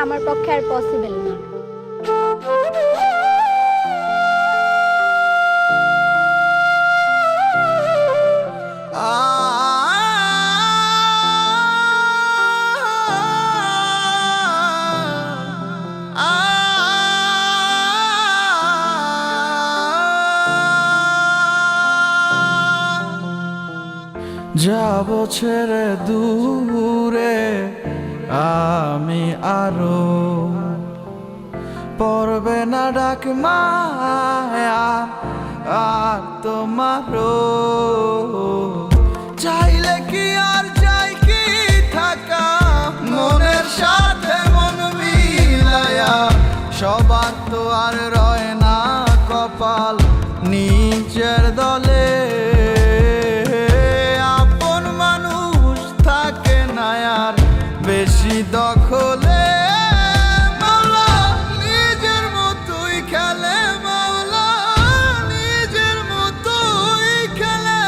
আমার পক্ষে আর পসিবল না। যাব ছেড়ে দূরে আমি আরো, পড়বে না ডাক মায়া আর তোমারও। চাইলে কি আর চাই কি থাকা, মনের সাথে মন মিলায়া। সবার তো আর রয় না কপাল নিজের দলে, বেশি দখলে। মাওলা নিজের মতোই খেলে, মাওলা নিজের মতোই খেলে।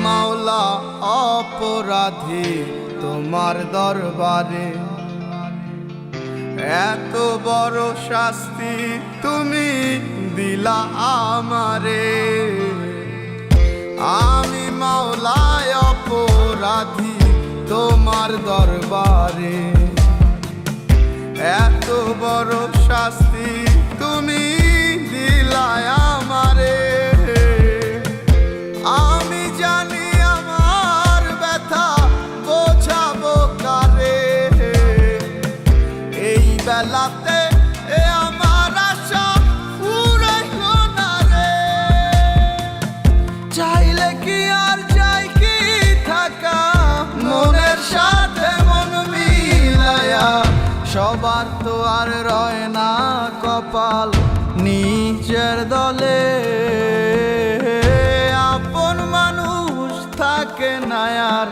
মাওলা অপরাধী তোমার দরবারে, এত বড় শাস্তি তুমি দিলা আমারে। আমি মাওলা অপরাধী তোমার দরবারে, এত বড় শাস্তি তুমি দিলা আমারে। আমি জানি আমার ব্যথা বোঝাবো কারে, এই বেলাতে আমার আশা ফুরাইল না রে। চাইলে কি আর চাই কি থাকা, মনের সাথে মন মিলায়া। সবার তো আর রয় না কপাল নিজের দলে, আপন মানুষ থাকে না আর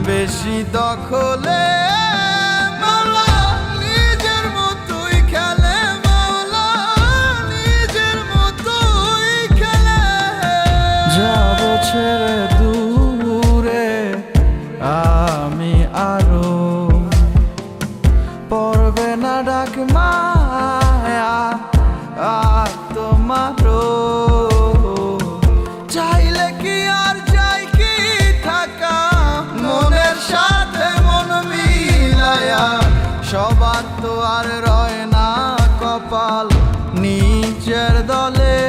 বেশি দখলে। মাওলা নিজের মতোই খেলে, মাওলা নিজের মতোই খেলে। যাব ছেড়ে দূরে আমি আরো, পড়বে না ডাক মায়া আর তোমারও। চাইলে কি আর চাই কি থাকা, মনের সাথে মন মিলায়া। সবার তো আর রয় না কপাল নিজের দলে।